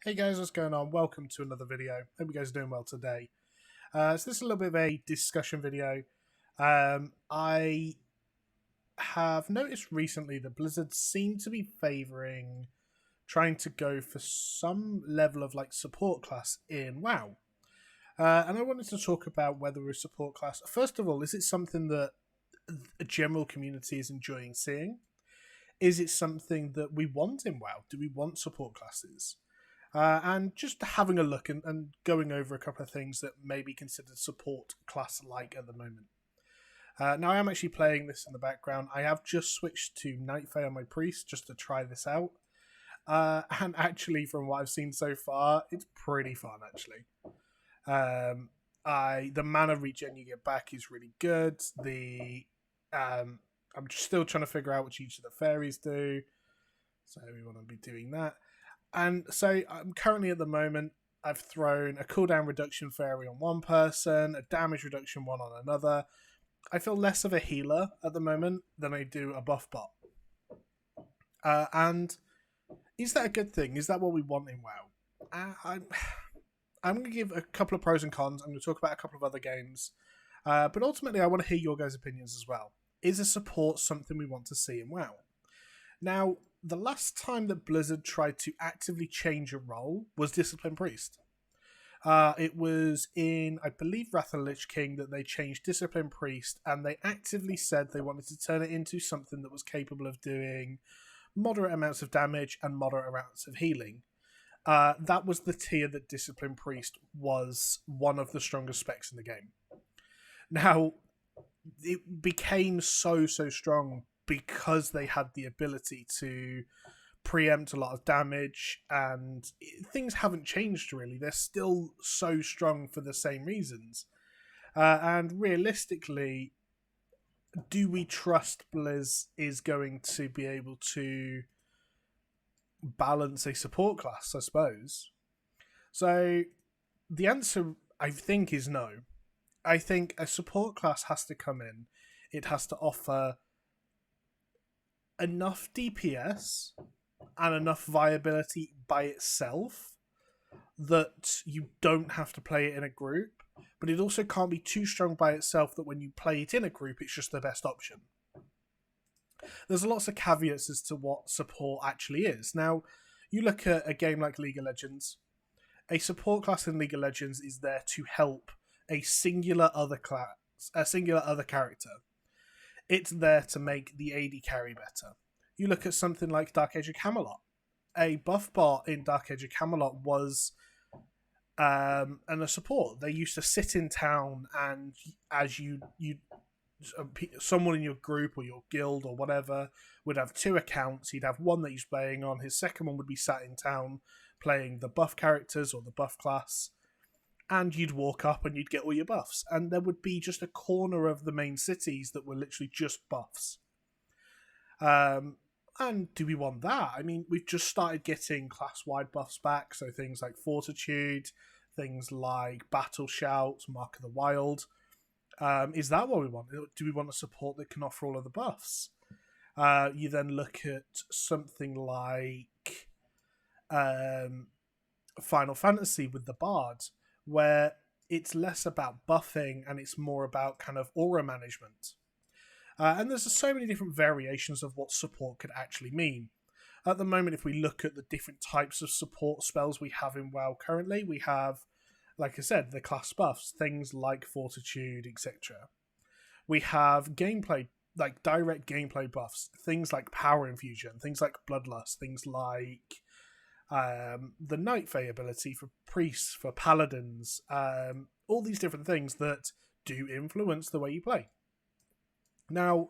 Hey guys, what's going on? Welcome to another video. Hope you guys are doing well today. So this is a little bit of a discussion video. I have noticed recently that Blizzard seem to be favouring trying to go for some level of support class in WoW. And I wanted to talk about whether a support class, first of all, is it something that a general community is enjoying seeing? Is it something that we want in WoW? Do we want support classes? And just having a look and going over a couple of things that may be considered support class-like at the moment. Now, I am actually playing this in the background. I have just switched to Night Fae on my Priest just to try this out. And actually, from what I've seen so far, it's pretty fun, actually. The mana regen you get back is really good. I'm still trying to figure out what each of the fairies do. So we want to be doing that. And so I'm currently at the moment, I've thrown a cooldown reduction fairy on one person, a damage reduction one on another. I feel less of a healer at the moment than I do a buff bot. And is that a good thing? Is that what we want in WoW? I'm going to give a couple of pros and cons. I'm going to talk about a couple of other games. But ultimately, I want to hear your guys' opinions as well. Is a support something we want to see in WoW? Now, the last time that Blizzard tried to actively change a role was Discipline Priest. It was in, I believe, Wrath of the Lich King that they changed Discipline Priest, and they actively said they wanted to turn it into something that was capable of doing moderate amounts of damage and moderate amounts of healing. That was the tier that Discipline Priest was one of the strongest specs in the game. Now, it became so strong because they had the ability to preempt a lot of damage, and things haven't changed really. They're still so strong for the same reasons. And realistically, do we trust Blizz is going to be able to balance a support class, I suppose? So the answer, I think, is no. I think a support class has to come in. It has to offer enough DPS and enough viability by itself that you don't have to play it in a group, but it also can't be too strong by itself that when you play it in a group, it's just the best option. There's lots of caveats as to what support actually is. Now, you look at a game like League of Legends. A support class in League of Legends is there to help a singular other character. It's there to make the AD carry better. You look at something like Dark Age of Camelot. A buff bot in Dark Age of Camelot was a support. They used to sit in town, and as someone in your group or your guild or whatever would have two accounts. He'd have one that he's playing on. His second one would be sat in town playing the buff characters or the buff class. And you'd walk up and you'd get all your buffs. And there would be just a corner of the main cities that were literally just buffs. And do we want that? I mean, we've just started getting class-wide buffs back. So things like Fortitude, things like Battle Shout, Mark of the Wild. Is that what we want? Do we want a support that can offer all of the buffs? You then look at something like Final Fantasy with the Bard, where it's less about buffing and it's more about kind of aura management. And there's so many different variations of what support could actually mean. At the moment, if we look at the different types of support spells we have in WoW currently, we have, like I said, the class buffs, things like Fortitude, etc. We have gameplay, like direct gameplay buffs, things like Power Infusion, things like Bloodlust, things like the Night Fae ability for priests, for paladins, all these different things that do influence the way you play. Now,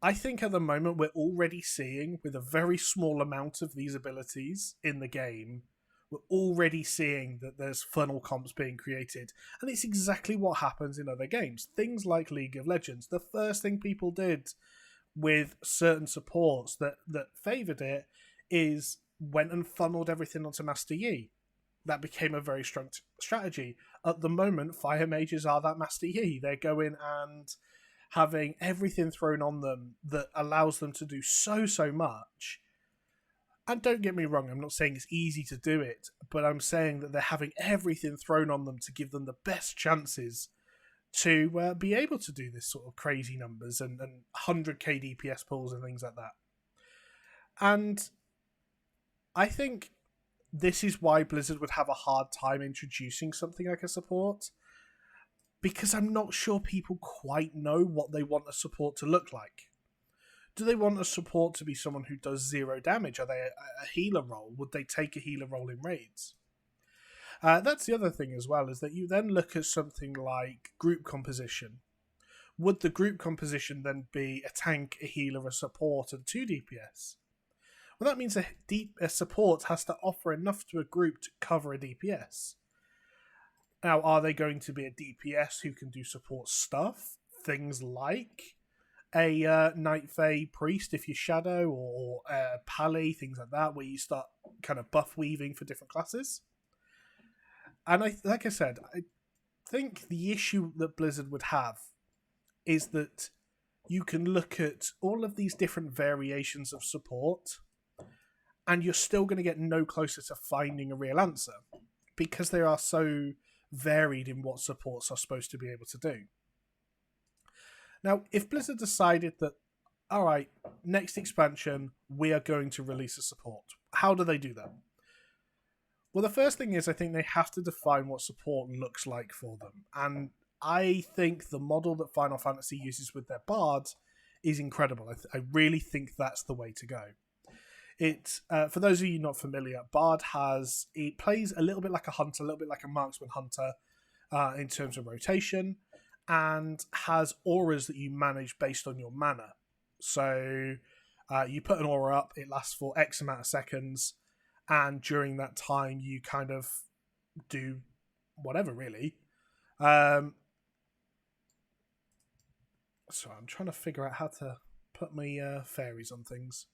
I think at the moment we're already seeing, with a very small amount of these abilities in the game, we're already seeing that there's funnel comps being created. And it's exactly what happens in other games. Things like League of Legends. The first thing people did with certain supports that favoured it is went and funneled everything onto Master Yi. That became a very strong strategy. At the moment, Fire Mages are that Master Yi. They're going and having everything thrown on them that allows them to do so much. And don't get me wrong, I'm not saying it's easy to do it, but I'm saying that they're having everything thrown on them to give them the best chances to be able to do this sort of crazy numbers and 100k DPS pulls and things like that. And I think this is why Blizzard would have a hard time introducing something like a support, because I'm not sure people quite know what they want a support to look like. Do they want a support to be someone who does 0 damage? Are they a healer role? Would they take a healer role in raids? That's the other thing as well, is that you then look at something like group composition. Would the group composition then be a tank, a healer, a support, and 2 DPS? Well, that means a support has to offer enough to a group to cover a DPS. Now, are they going to be a DPS who can do support stuff? Things like a Night Fae Priest if you Shadow, or Pally, things like that, where you start kind of buff weaving for different classes. And like I said, I think the issue that Blizzard would have is that you can look at all of these different variations of support, and you're still going to get no closer to finding a real answer, because they are so varied in what supports are supposed to be able to do. Now, if Blizzard decided that, all right, next expansion, we are going to release a support, how do they do that? Well, the first thing is, I think they have to define what support looks like for them. And I think the model that Final Fantasy uses with their bards is incredible. I really think that's the way to go. It, for those of you not familiar, Bard it plays a little bit like a hunter, a little bit like a marksman hunter in terms of rotation, and has auras that you manage based on your mana. So you put an aura up, it lasts for X amount of seconds, and during that time you kind of do whatever, really. So I'm trying to figure out how to put my fairies on things.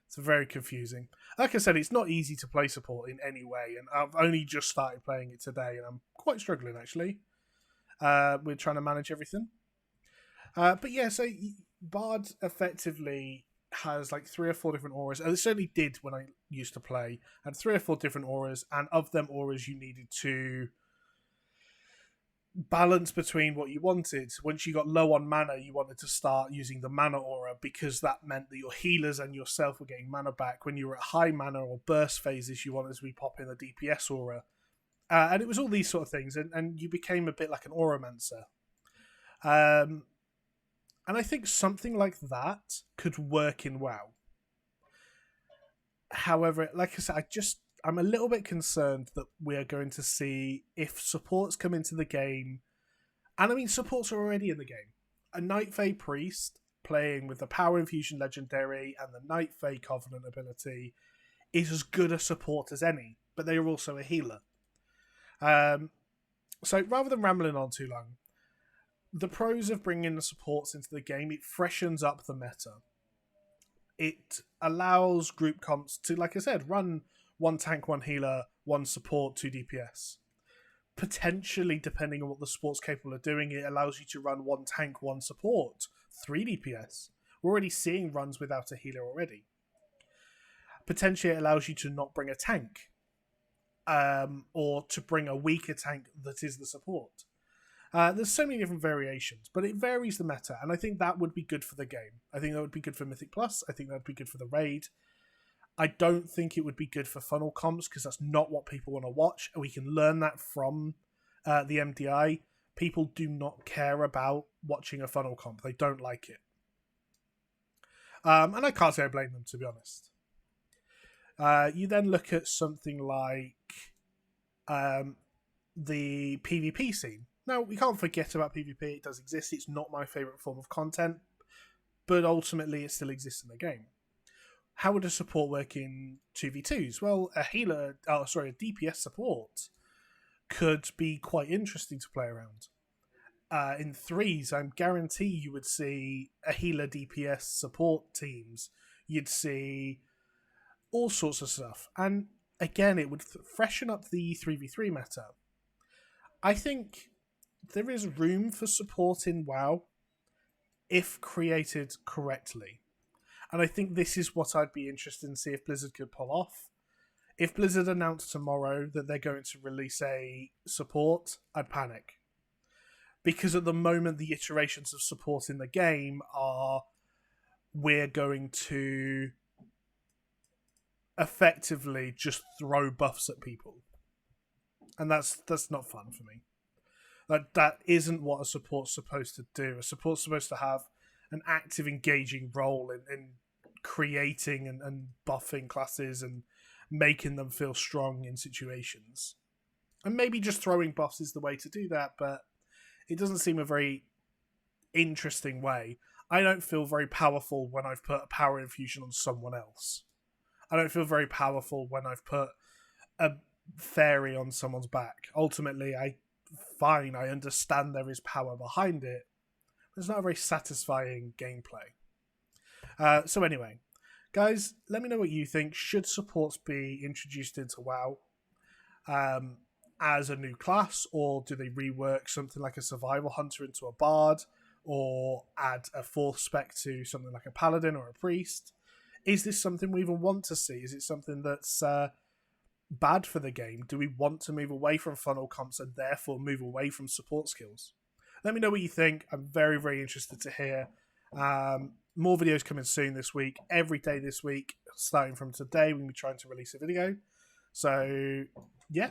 It's very confusing. Like I said, it's not easy to play support in any way, and I've only just started playing it today, and I'm quite struggling, actually. We're trying to manage everything. But yeah, so Bard effectively has like 3 or 4 different auras. It certainly did when I used to play. I had 3 or 4 different auras, and of them auras you needed to balance between what you wanted. Once you got low on mana, you wanted to start using the mana aura, because that meant that your healers and yourself were getting mana back. When you were at high mana or burst phases, you wanted to be popping the DPS aura. And it was all these sort of things, and you became a bit like an auramancer. And I think something like that could work in WoW. However, like I said, I'm a little bit concerned that we are going to see, if supports come into the game, and I mean supports are already in the game. A Night Fae Priest playing with the Power Infusion Legendary and the Night Fae Covenant ability is as good a support as any, but they are also a healer. So rather than rambling on too long, the pros of bringing the supports into the game, it freshens up the meta. It allows group comps to, like I said, run 1 tank, 1 healer, 1 support, 2 DPS. Potentially, depending on what the sport's capable of doing, it allows you to run 1 tank, 1 support, 3 DPS. We're already seeing runs without a healer already. Potentially, it allows you to not bring a tank, or to bring a weaker tank that is the support. There's so many different variations, but it varies the meta, and I think that would be good for the game. I think that would be good for Mythic Plus. I think that would be good for the raid. I don't think it would be good for funnel comps, because that's not what people want to watch. We can learn that from the MDI. People do not care about watching a funnel comp. They don't like it. And I can't say I blame them, to be honest. You then look at something like the PvP scene. Now, we can't forget about PvP. It does exist. It's not my favourite form of content, but ultimately it still exists in the game. How would a support work in 2v2s? Well, a DPS support could be quite interesting to play around. In 3s, I guarantee you would see a healer DPS support teams. You'd see all sorts of stuff. And again, it would freshen up the 3v3 meta. I think there is room for support in WoW if created correctly. And I think this is what I'd be interested in see if Blizzard could pull off. If Blizzard announced tomorrow that they're going to release a support, I'd panic. Because at the moment, the iterations of support in the game are we're going to effectively just throw buffs at people. And that's not fun for me. Like, that isn't what a support's supposed to do. A support's supposed to have an active, engaging role in creating and buffing classes and making them feel strong in situations. And maybe just throwing buffs is the way to do that, but it doesn't seem a very interesting way. I don't feel very powerful when I've put a power infusion on someone else. I don't feel very powerful when I've put a fairy on someone's back. Ultimately, I understand there is power behind it, but it's not a very satisfying gameplay. So anyway, guys, let me know what you think. Should supports be introduced into WoW as a new class, or do they rework something like a survival hunter into a bard, or add a fourth spec to something like a paladin or a priest? Is this something we even want to see? Is it something that's bad for the game? Do we want to move away from funnel comps and therefore move away from support skills? Let me know what you think. I'm very, very interested to hear. More videos coming soon this week. Every day this week, starting from today, we'll be trying to release a video. So, yeah.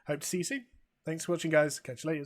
Hope to see you soon. Thanks for watching, guys. Catch you later.